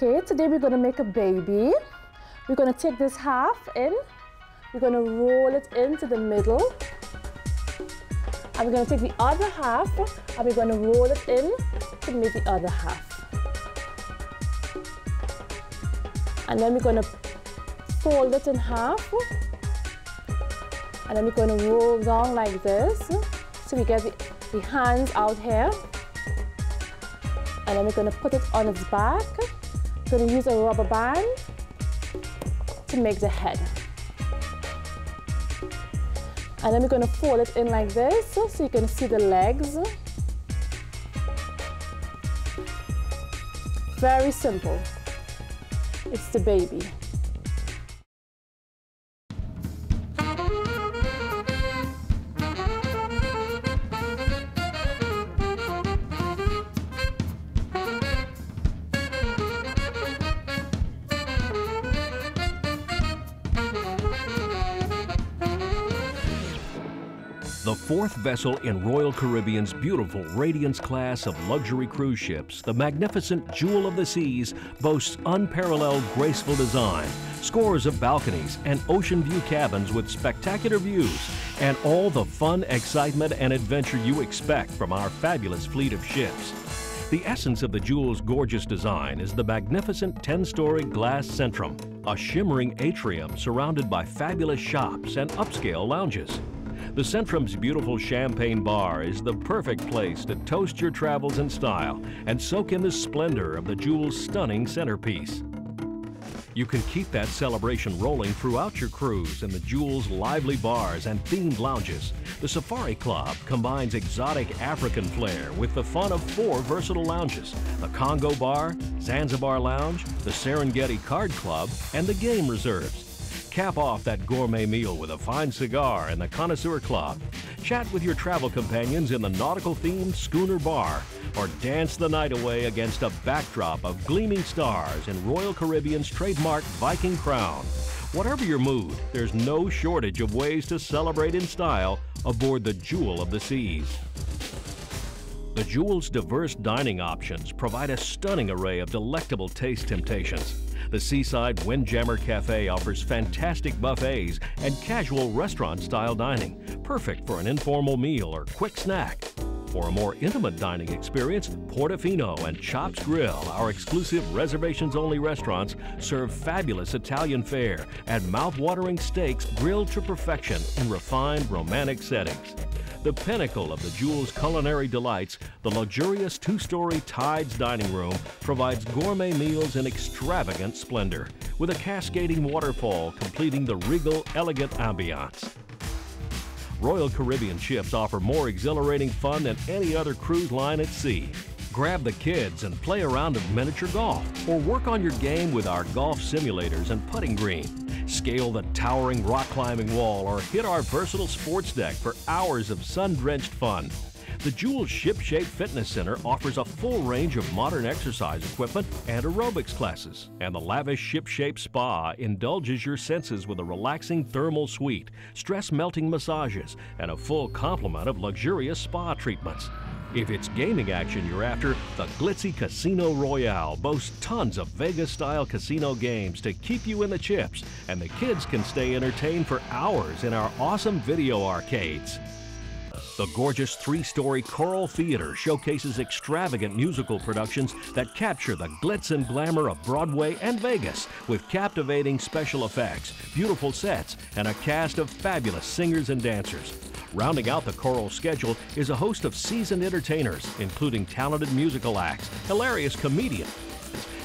Okay, today we're going to make a baby. We're going to take this half in, we're going to roll it into the middle, and we're going to take the other half and we're going to roll it in to make the other half. And then we're going to fold it in half, and then we're going to roll down like this, so we get the hands out here. And then we're going to put it on its back. We're going to use a rubber band to make the head. And then we're going to fold it in like this, so you can see the legs. Very simple. It's the baby. The fourth vessel in Royal Caribbean's beautiful Radiance class of luxury cruise ships, the magnificent Jewel of the Seas boasts unparalleled graceful design, scores of balconies and ocean view cabins with spectacular views, and all the fun, excitement, and adventure you expect from our fabulous fleet of ships. The essence of the Jewel's gorgeous design is the magnificent 10-story glass centrum, a shimmering atrium surrounded by fabulous shops and upscale lounges. The Centrum's beautiful champagne bar is the perfect place to toast your travels in style and soak in the splendor of the Jewel's stunning centerpiece. You can keep that celebration rolling throughout your cruise in the Jewel's lively bars and themed lounges. The Safari Club combines exotic African flair with the fun of 4 versatile lounges: the Congo Bar, Zanzibar Lounge, the Serengeti Card Club, and the Game Reserves. Cap off that gourmet meal with a fine cigar in the Connoisseur Club. Chat with your travel companions in the nautical-themed Schooner Bar, or dance the night away against a backdrop of gleaming stars in Royal Caribbean's trademark Viking Crown. Whatever your mood, there's no shortage of ways to celebrate in style aboard the Jewel of the Seas. The Jewel's diverse dining options provide a stunning array of delectable taste temptations. The Seaside Windjammer Cafe offers fantastic buffets and casual restaurant-style dining, perfect for an informal meal or quick snack. For a more intimate dining experience, Portofino and Chops Grill, our exclusive reservations-only restaurants, serve fabulous Italian fare and mouth-watering steaks grilled to perfection in refined romantic settings. The pinnacle of the Jewel's culinary delights, the luxurious 2-story Tides dining room provides gourmet meals in extravagant splendor, with a cascading waterfall completing the regal, elegant ambiance. Royal Caribbean ships offer more exhilarating fun than any other cruise line at sea. Grab the kids and play a round of miniature golf, or work on your game with our golf simulators and putting green. Scale the towering rock climbing wall, or hit our versatile sports deck for hours of sun-drenched fun. The Jewel Ship Shape Fitness Center offers a full range of modern exercise equipment and aerobics classes. And the lavish Ship Shape Spa indulges your senses with a relaxing thermal suite, stress-melting massages, and a full complement of luxurious spa treatments. If it's gaming action you're after, the glitzy Casino Royale boasts tons of Vegas-style casino games to keep you in the chips, and the kids can stay entertained for hours in our awesome video arcades. The gorgeous 3-story Coral Theater showcases extravagant musical productions that capture the glitz and glamour of Broadway and Vegas, with captivating special effects, beautiful sets, and a cast of fabulous singers and dancers. Rounding out the Coral schedule is a host of seasoned entertainers, including talented musical acts, hilarious comedians,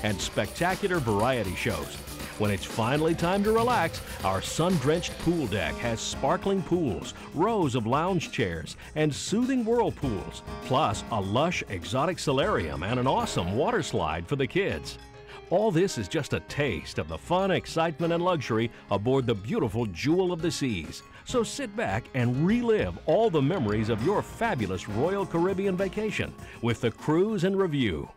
and spectacular variety shows. When it's finally time to relax, our sun-drenched pool deck has sparkling pools, rows of lounge chairs, and soothing whirlpools, plus a lush exotic solarium and an awesome water slide for the kids. All this is just a taste of the fun, excitement, and luxury aboard the beautiful Jewel of the Seas. So sit back and relive all the memories of your fabulous Royal Caribbean vacation with the Cruise in Review.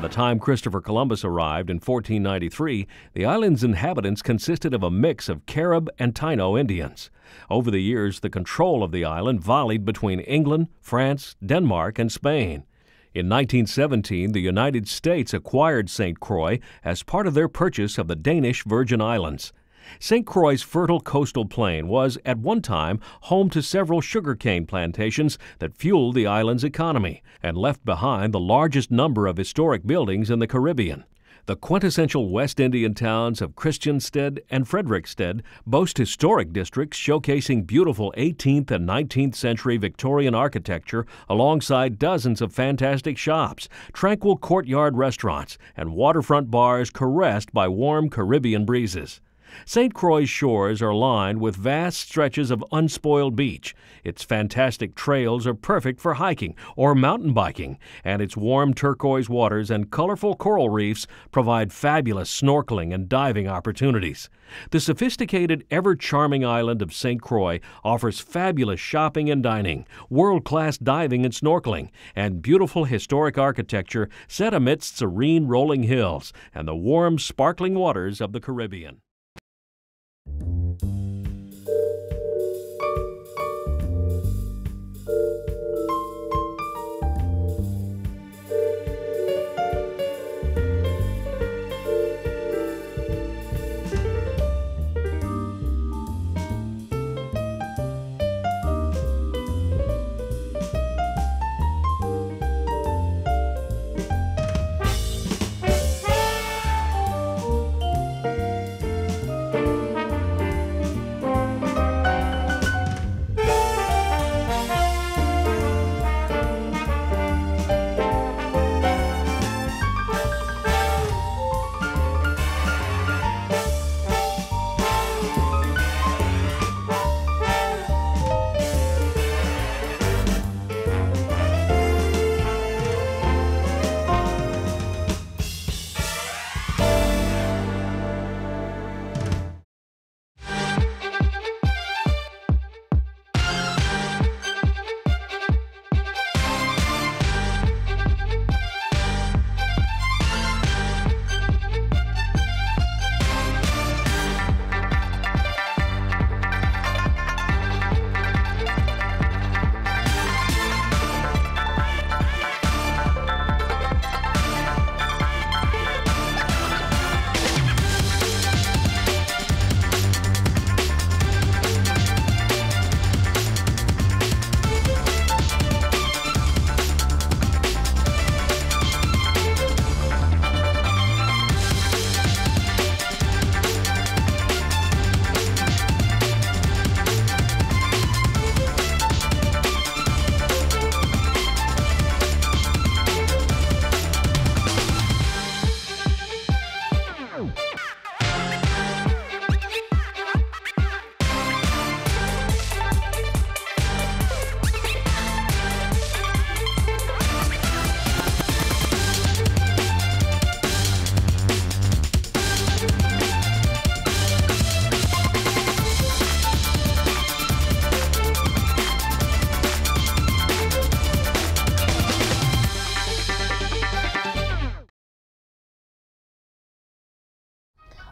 The time Christopher Columbus arrived in 1493, the island's inhabitants consisted of a mix of Carib and Taino Indians. Over the years, the control of the island volleyed between England, France, Denmark, and Spain. In 1917, the United States acquired St. Croix as part of their purchase of the Danish Virgin Islands. St. Croix's fertile coastal plain was, at one time, home to several sugarcane plantations that fueled the island's economy and left behind the largest number of historic buildings in the Caribbean. The quintessential West Indian towns of Christiansted and Frederiksted boast historic districts showcasing beautiful 18th and 19th century Victorian architecture alongside dozens of fantastic shops, tranquil courtyard restaurants, and waterfront bars caressed by warm Caribbean breezes. St. Croix's shores are lined with vast stretches of unspoiled beach. Its fantastic trails are perfect for hiking or mountain biking, and its warm turquoise waters and colorful coral reefs provide fabulous snorkeling and diving opportunities. The sophisticated, ever-charming island of St. Croix offers fabulous shopping and dining, world-class diving and snorkeling, and beautiful historic architecture set amidst serene rolling hills and the warm, sparkling waters of the Caribbean.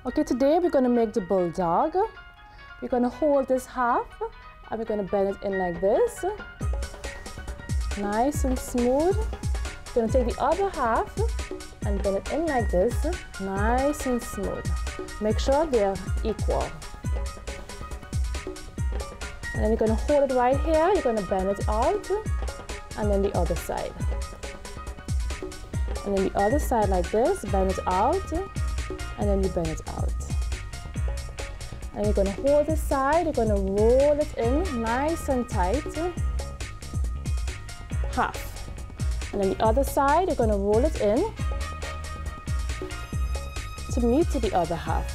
Okay, today we're going to make the bulldog. We're going to hold this half and we're going to bend it in like this. Nice and smooth. We're going to take the other half and bend it in like this. Nice and smooth. Make sure they're equal. And then you're going to hold it right here. You're going to bend it out. And then the other side. And then the other side like this. Bend it out. And then you bend it out. And you're going to hold this side, you're going to roll it in nice and tight, half. And then the other side, you're going to roll it in to meet to the other half.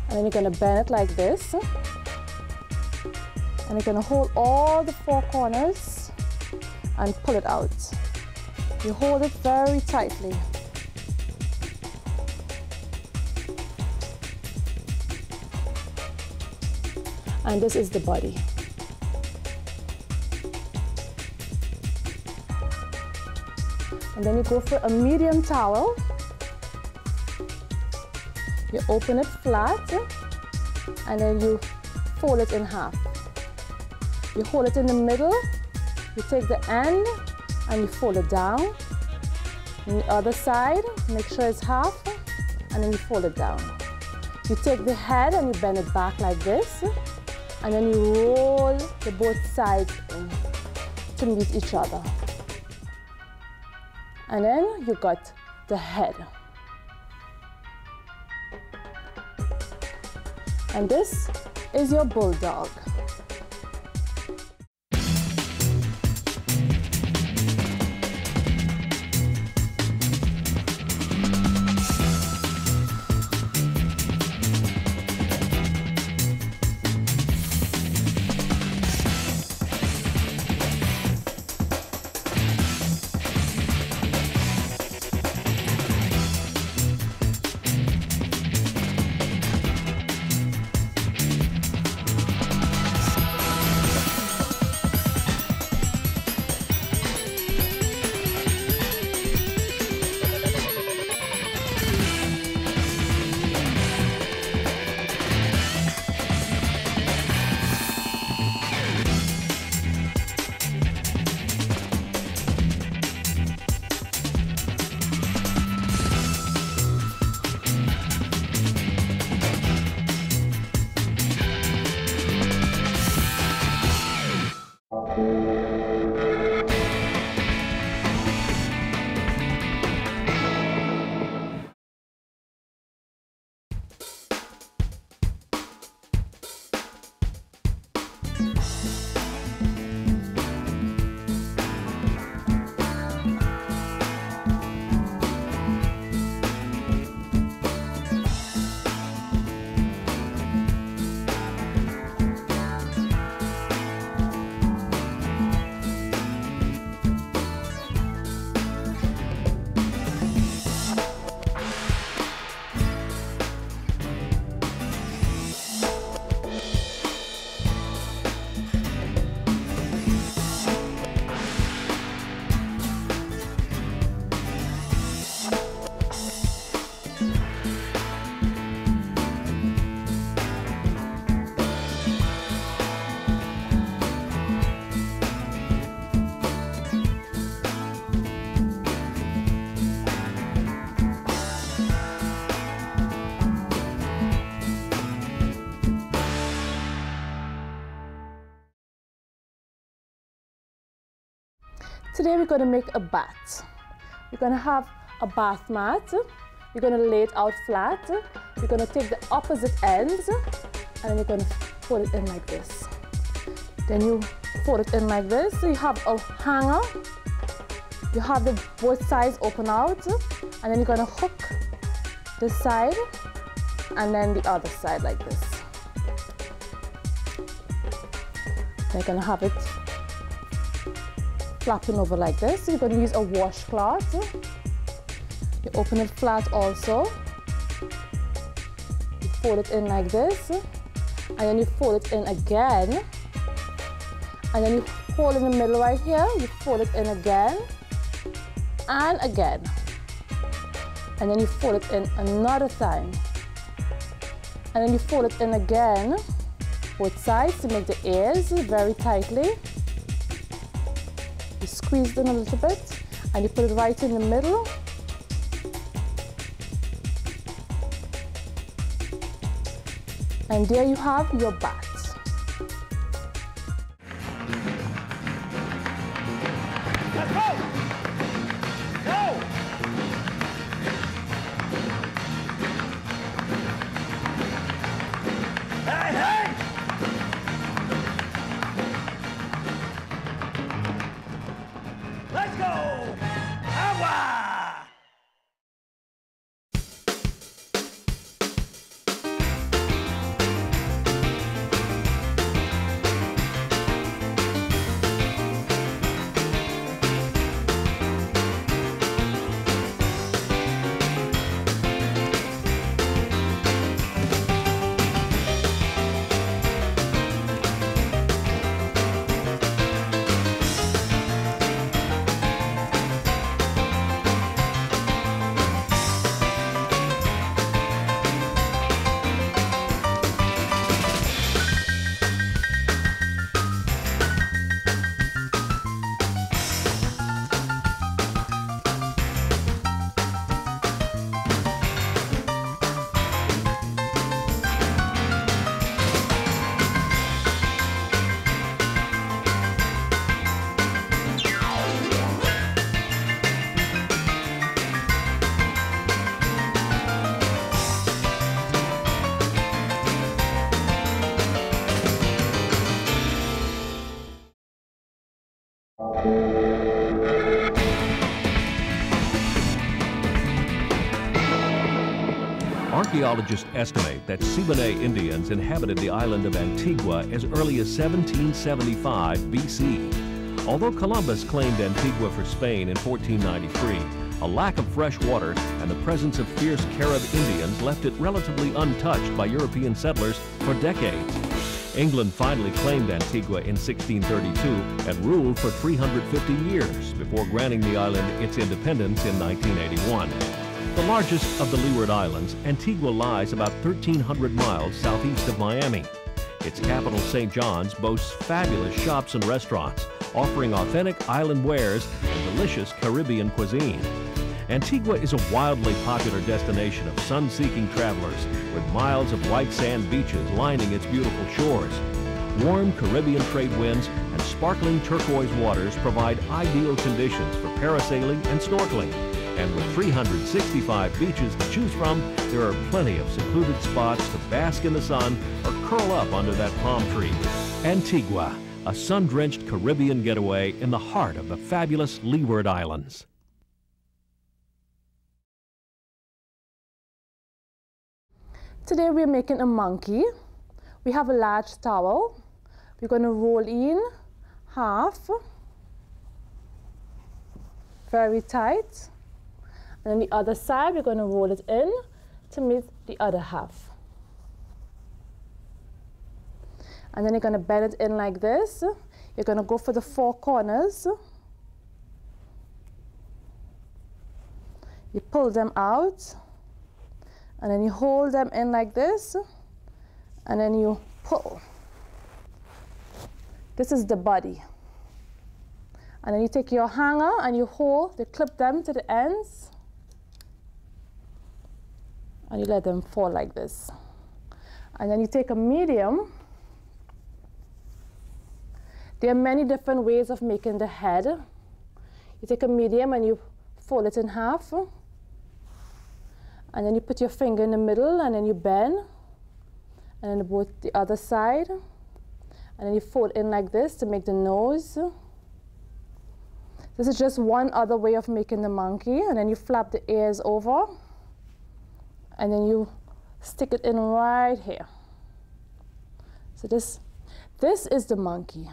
And then you're going to bend it like this. And you're going to hold all the four corners and pull it out. You hold it very tightly. And this is the body. And then you go for a medium towel. You open it flat, and then you fold it in half. You hold it in the middle, you take the end, and you fold it down. And the other side, make sure it's half, and then you fold it down. You take the head and you bend it back like this, and then you roll the both sides in to meet each other. And then you got the head. And this is your bulldog. Today we're going to make a bath. We're going to have a bath mat. You're going to lay it out flat. You're going to take the opposite ends and then you're going to fold it in like this. Then you fold it in like this. So you have a hanger. You have the both sides open out, and then you're going to hook this side and then the other side like this. Then you're going to have it flapping over like this. So you're going to use a washcloth. You open it flat also. You fold it in like this, and then you fold it in again. And then you hold in the middle right here. You fold it in again and again. And then you fold it in another time. And then you fold it in again, both sides, to make the ears very tightly. You squeeze them a little bit, and you put it right in the middle. And there you have your bat. Let's go! Go! Hey, hey! Let's go! Awa! Archaeologists estimate that Siboney Indians inhabited the island of Antigua as early as 1775 BC. Although Columbus claimed Antigua for Spain in 1493, a lack of fresh water and the presence of fierce Carib Indians left it relatively untouched by European settlers for decades. England finally claimed Antigua in 1632 and ruled for 350 years before granting the island its independence in 1981. The largest of the Leeward Islands, Antigua lies about 1,300 miles southeast of Miami. Its capital, St. John's, boasts fabulous shops and restaurants, offering authentic island wares and delicious Caribbean cuisine. Antigua is a wildly popular destination of sun-seeking travelers, with miles of white sand beaches lining its beautiful shores. Warm Caribbean trade winds and sparkling turquoise waters provide ideal conditions for parasailing and snorkeling. And with 365 beaches to choose from, there are plenty of secluded spots to bask in the sun or curl up under that palm tree. Antigua, a sun-drenched Caribbean getaway in the heart of the fabulous Leeward Islands. Today we're making a monkey. We have a large towel. We're going to roll in half, very tight. And then the other side, we're going to roll it in to meet the other half. And then you're going to bend it in like this. You're going to go for the four corners. You pull them out. And then you hold them in like this. And then you pull. This is the body. And then you take your hanger and you clip them to the ends. And you let them fall like this. And then you take a medium. There are many different ways of making the head. You take a medium and you fold it in half. And then you put your finger in the middle and then you bend. And then both the other side. And then you fold in like this to make the nose. This is just one other way of making the monkey. And then you flap the ears over. And then you stick it in right here. So this is the monkey.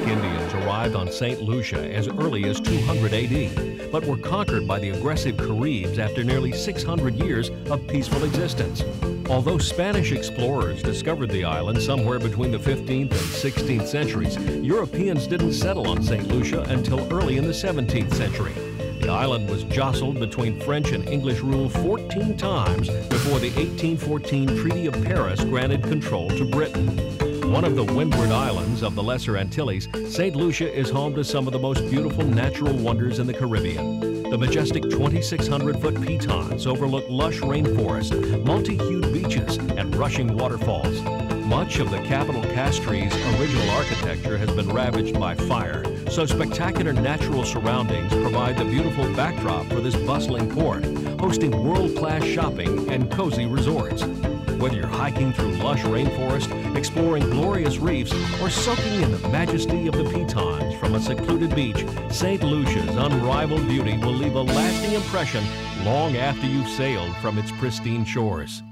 Indians arrived on St. Lucia as early as 200 AD, but were conquered by the aggressive Caribs after nearly 600 years of peaceful existence. Although Spanish explorers discovered the island somewhere between the 15th and 16th centuries, Europeans didn't settle on St. Lucia until early in the 17th century. The island was jostled between French and English rule 14 times before the 1814 Treaty of Paris granted control to Britain. One of the Windward Islands of the Lesser Antilles, St. Lucia is home to some of the most beautiful natural wonders in the Caribbean. The majestic 2,600-foot pitons overlook lush rainforest, multi-hued beaches, and rushing waterfalls. Much of the capital Castries' original architecture has been ravaged by fire, so spectacular natural surroundings provide the beautiful backdrop for this bustling port, hosting world-class shopping and cozy resorts. Whether you're hiking through lush rainforest, exploring glorious reefs, or soaking in the majesty of the pitons from a secluded beach, St. Lucia's unrivaled beauty will leave a lasting impression long after you've sailed from its pristine shores.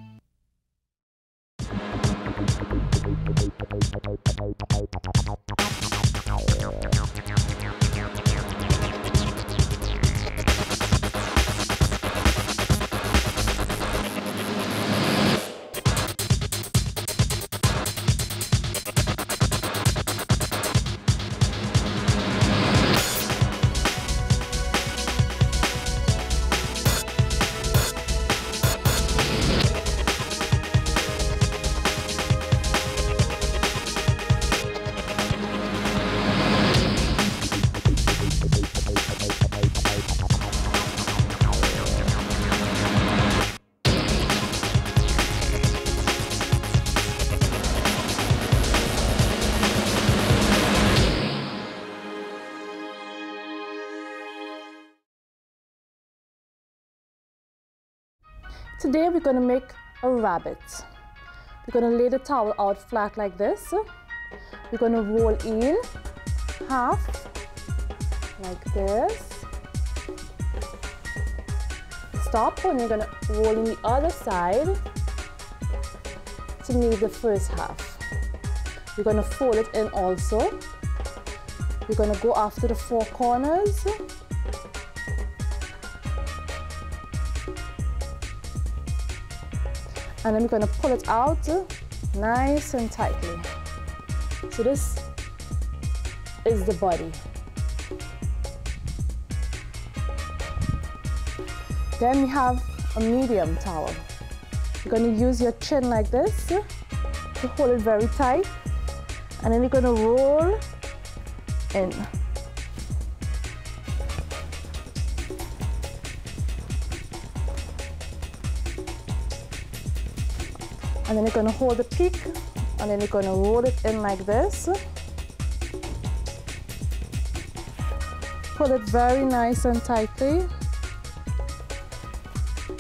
Today we're going to make a rabbit. We're going to lay the towel out flat like this. We're going to roll in half like this. Stop, and you're going to roll in the other side to make the first half. We're going to fold it in also. We're going to go after the four corners. And then we're going to pull it out nice and tightly. So this is the body. Then we have a medium towel. You're going to use your chin like this to hold it very tight. And then you're going to roll in. And then you're going to hold the peak, and then you're going to roll it in like this. Pull it very nice and tightly.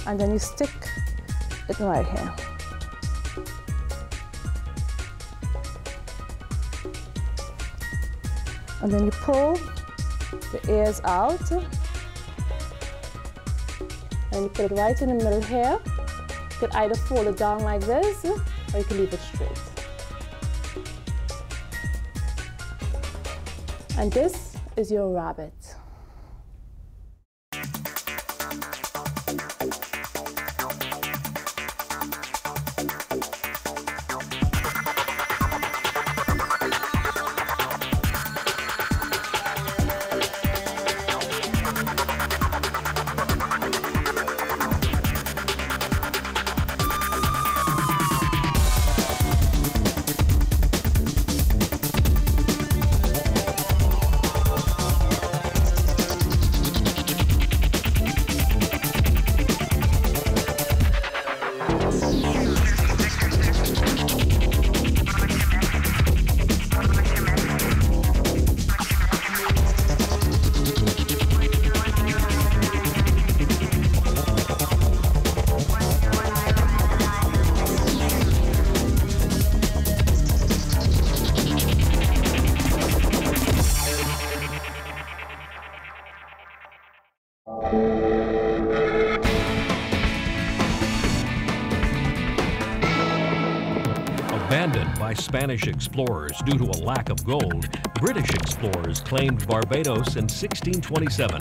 And then you stick it right here. And then you pull the ears out. And you put it right in the middle here. You can either fold it down like this, or you can leave it straight. And this is your rabbit. Abandoned by Spanish explorers due to a lack of gold, British explorers claimed Barbados in 1627.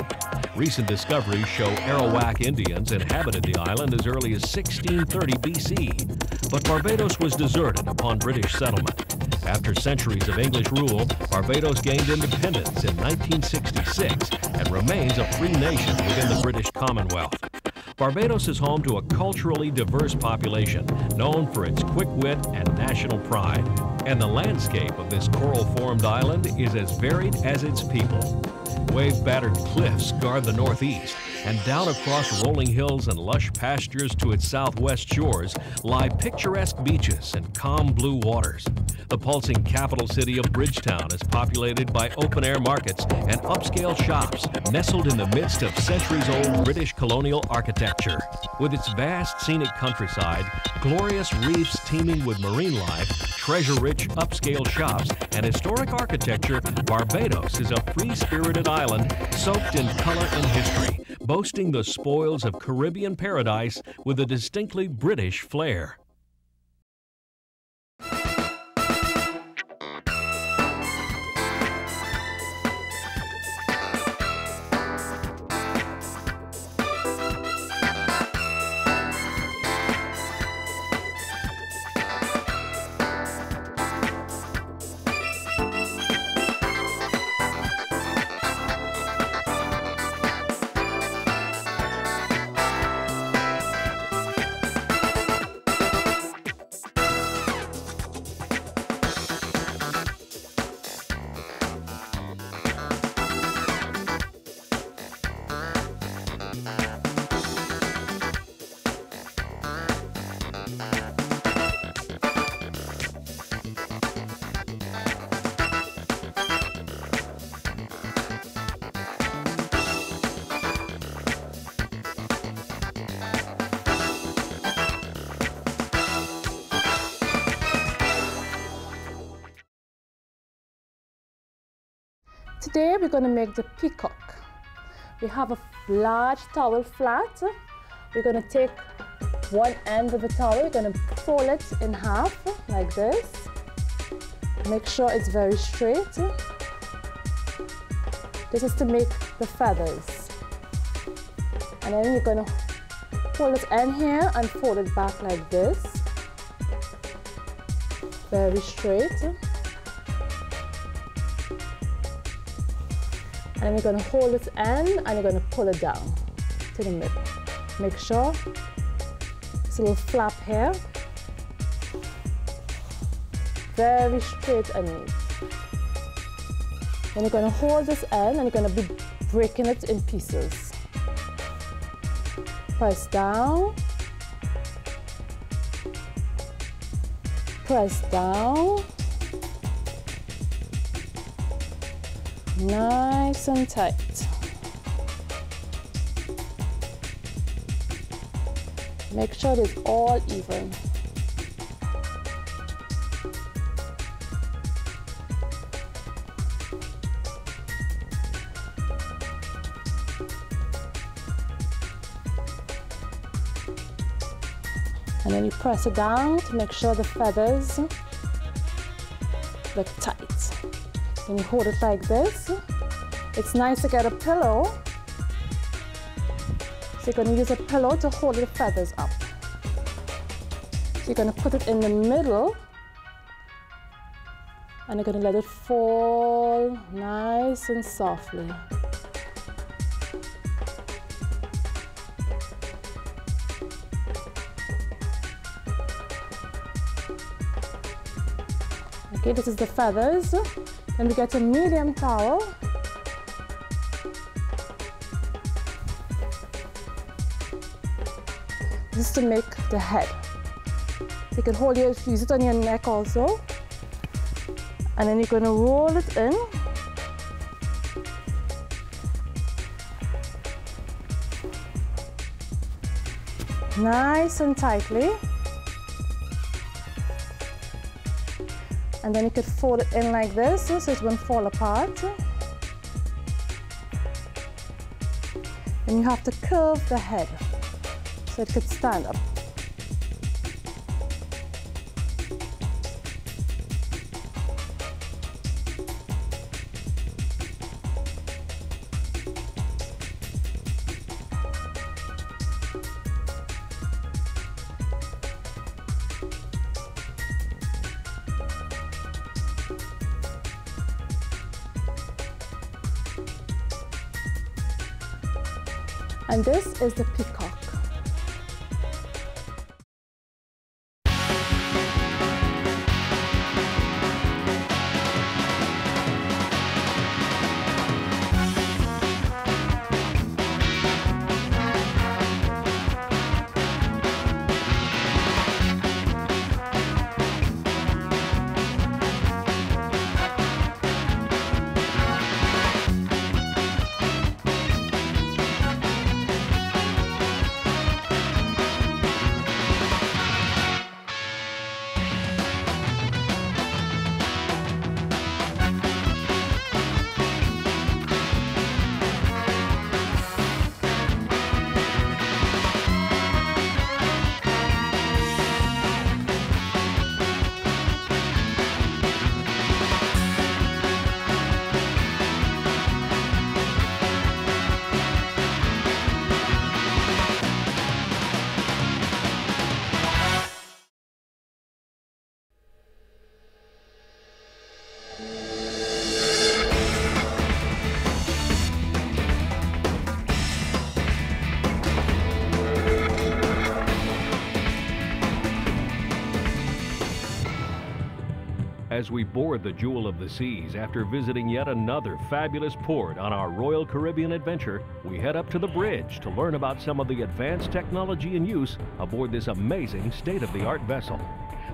Recent discoveries show Arawak Indians inhabited the island as early as 1630 BC. But Barbados was deserted upon British settlement. After centuries of English rule, Barbados gained independence in 1966 and remains a free nation within the British Commonwealth. Barbados is home to a culturally diverse population known for its quick wit and national pride. And the landscape of this coral-formed island is as varied as its people. Wave-battered cliffs guard the northeast, and down across rolling hills and lush pastures to its southwest shores lie picturesque beaches and calm blue waters. The pulsing capital city of Bridgetown is populated by open-air markets and upscale shops nestled in the midst of centuries-old British colonial architecture. With its vast scenic countryside, glorious reefs teeming with marine life, treasure-rich upscale shops, and historic architecture, Barbados is a free-spirited island soaked in color and history, boasting the spoils of Caribbean paradise with a distinctly British flair. Today we're going to make the peacock. We have a large towel flat. We're going to take one end of the towel, we're going to fold it in half like this. Make sure it's very straight. This is to make the feathers. And then you're going to pull it in here and fold it back like this. Very straight. And you're going to hold it in and you're going to pull it down to the middle. Make sure it's a little flap here. Very straight and neat. Then you're going to hold this in and you're going to be breaking it in pieces. Press down. Press down. Nice and tight. Make sure it's all even. And then you press it down to make sure the feathers look tight. Then you hold it like this. It's nice to get a pillow. So you're going to use a pillow to hold the feathers up. So you're going to put it in the middle and you're going to let it fall nice and softly. Okay, this is the feathers. Then we get a medium towel. This is to make the head. So you can use it on your neck also. And then you're going to roll it in. Nice and tightly. And then you could fold it in like this so it won't fall apart. And you have to curve the head so it could stand up. And this is the peacock. As we board the Jewel of the Seas after visiting yet another fabulous port on our Royal Caribbean adventure, we head up to the bridge to learn about some of the advanced technology in use aboard this amazing state-of-the-art vessel.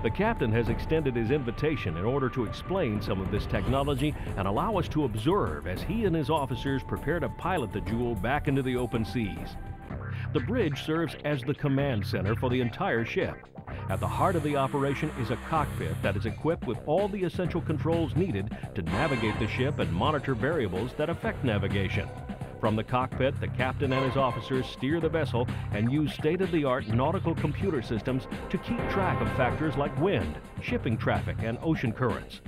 The captain has extended his invitation in order to explain some of this technology and allow us to observe as he and his officers prepare to pilot the Jewel back into the open seas. The bridge serves as the command center for the entire ship. At the heart of the operation is a cockpit that is equipped with all the essential controls needed to navigate the ship and monitor variables that affect navigation. From the cockpit, the captain and his officers steer the vessel and use state-of-the-art nautical computer systems to keep track of factors like wind, shipping traffic, and ocean currents.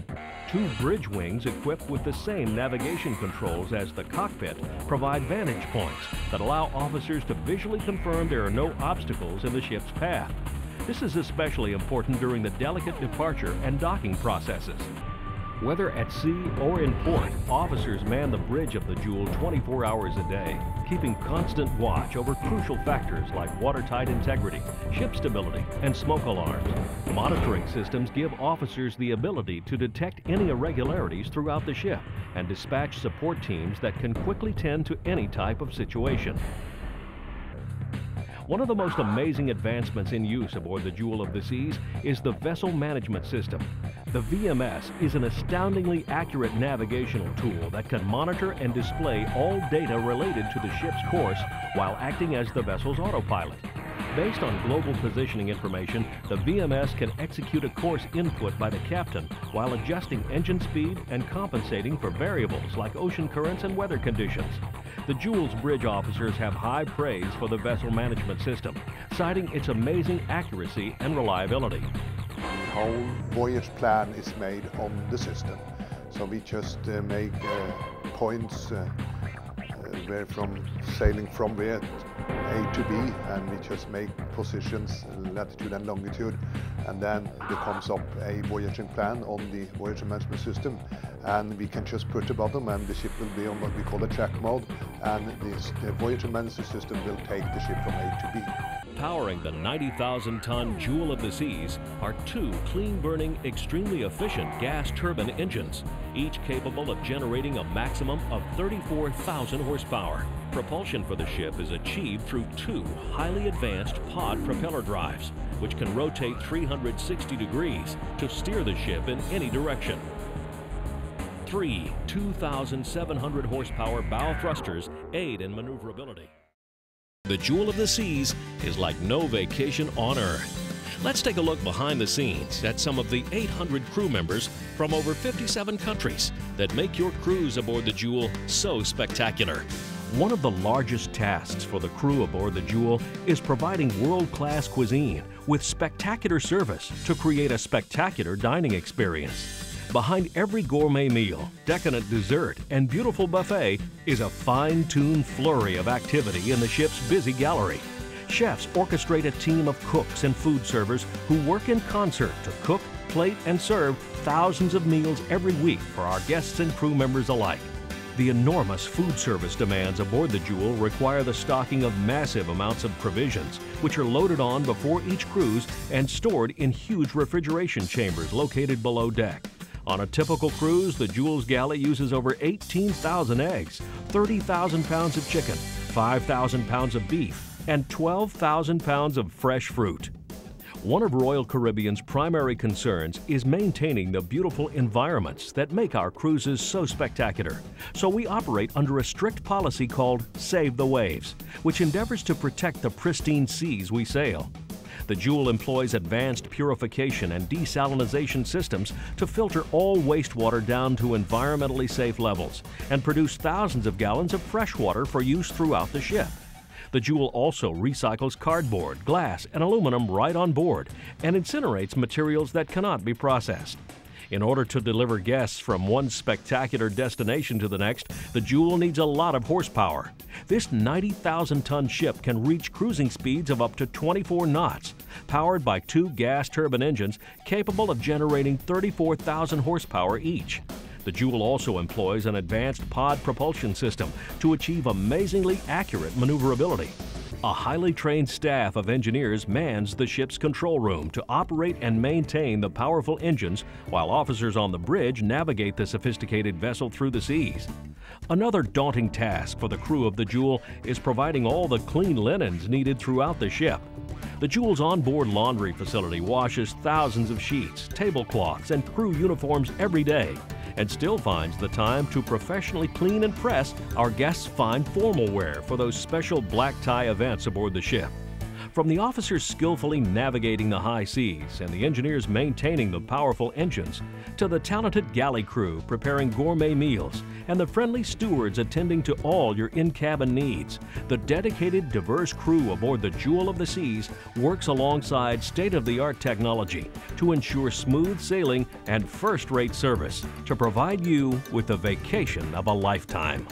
2 bridge wings equipped with the same navigation controls as the cockpit provide vantage points that allow officers to visually confirm there are no obstacles in the ship's path. This is especially important during the delicate departure and docking processes. Whether at sea or in port, officers man the bridge of the Jewel 24 hours a day, keeping constant watch over crucial factors like watertight integrity, ship stability, and smoke alarms. Monitoring systems give officers the ability to detect any irregularities throughout the ship and dispatch support teams that can quickly tend to any type of situation. One of the most amazing advancements in use aboard the Jewel of the Seas is the Vessel Management System. The VMS is an astoundingly accurate navigational tool that can monitor and display all data related to the ship's course while acting as the vessel's autopilot. Based on global positioning information, the VMS can execute a course input by the captain while adjusting engine speed and compensating for variables like ocean currents and weather conditions. The Jewel's bridge officers have high praise for the vessel management system, citing its amazing accuracy and reliability. The whole voyage plan is made on the system, so we just make points where from sailing from where A to B, and we just make positions, latitude and longitude, and then there comes up a voyaging plan on the voyage management system, and we can just put the bottom and the ship will be on what we call a track mode, and the voyage management system will take the ship from A to B. Powering the 90,000-ton Jewel of the Seas are 2 clean-burning, extremely efficient gas turbine engines, each capable of generating a maximum of 34,000 horsepower. Propulsion for the ship is achieved through 2 highly advanced pod propeller drives, which can rotate 360 degrees to steer the ship in any direction. 3 2,700 horsepower bow thrusters aid in maneuverability. The Jewel of the Seas is like no vacation on Earth. Let's take a look behind the scenes at some of the 800 crew members from over 57 countries that make your cruise aboard the Jewel so spectacular. One of the largest tasks for the crew aboard the Jewel is providing world-class cuisine with spectacular service to create a spectacular dining experience. Behind every gourmet meal, decadent dessert, and beautiful buffet is a fine-tuned flurry of activity in the ship's busy gallery. Chefs orchestrate a team of cooks and food servers who work in concert to cook, plate, and serve thousands of meals every week for our guests and crew members alike. The enormous food service demands aboard the Jewel require the stocking of massive amounts of provisions, which are loaded on before each cruise and stored in huge refrigeration chambers located below deck. On a typical cruise, the Jewel's galley uses over 18,000 eggs, 30,000 pounds of chicken, 5,000 pounds of beef, and 12,000 pounds of fresh fruit. One of Royal Caribbean's primary concerns is maintaining the beautiful environments that make our cruises so spectacular. So we operate under a strict policy called Save the Waves, which endeavors to protect the pristine seas we sail. The Jewel employs advanced purification and desalinization systems to filter all wastewater down to environmentally safe levels and produce thousands of gallons of fresh water for use throughout the ship. The Jewel also recycles cardboard, glass, and aluminum right on board and incinerates materials that cannot be processed. In order to deliver guests from one spectacular destination to the next, the Jewel needs a lot of horsepower. This 90,000-ton ship can reach cruising speeds of up to 24 knots, powered by 2 gas turbine engines capable of generating 34,000 horsepower each. The Jewel also employs an advanced pod propulsion system to achieve amazingly accurate maneuverability. A highly trained staff of engineers mans the ship's control room to operate and maintain the powerful engines while officers on the bridge navigate the sophisticated vessel through the seas. Another daunting task for the crew of the Jewel is providing all the clean linens needed throughout the ship. The Jewel's onboard laundry facility washes thousands of sheets, tablecloths, and crew uniforms every day, and still finds the time to professionally clean and press our guests' fine formal wear for those special black tie events aboard the ship. From the officers skillfully navigating the high seas and the engineers maintaining the powerful engines, to the talented galley crew preparing gourmet meals and the friendly stewards attending to all your in-cabin needs, the dedicated, diverse crew aboard the Jewel of the Seas works alongside state-of-the-art technology to ensure smooth sailing and first-rate service to provide you with the vacation of a lifetime.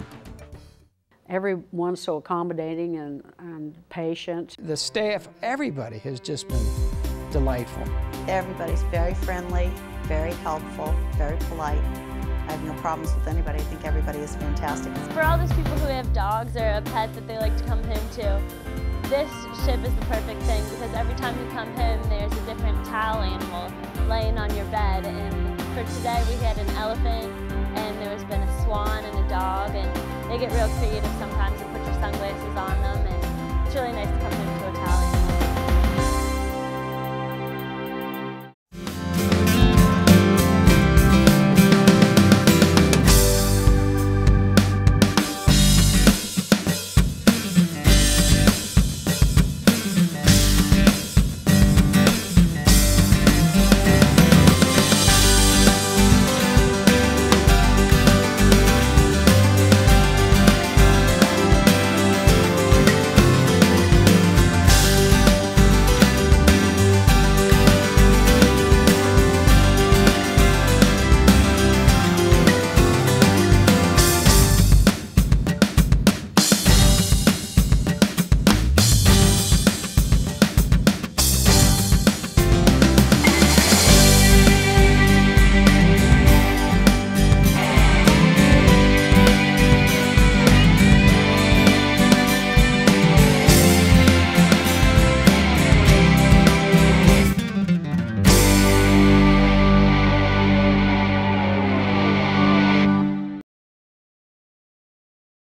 Everyone's so accommodating and patient. The staff, everybody has just been delightful. Everybody's very friendly, very helpful, very polite. I have no problems with anybody. I think everybody is fantastic. For all those people who have dogs or a pet that they like to come home to, this ship is the perfect thing because every time you come home, there's a different towel animal laying on your bed. And for today, we had an elephant, and there's been a swan and a dog, and they get real creative sometimes and put your sunglasses on them, and it's really nice to come home to a towel.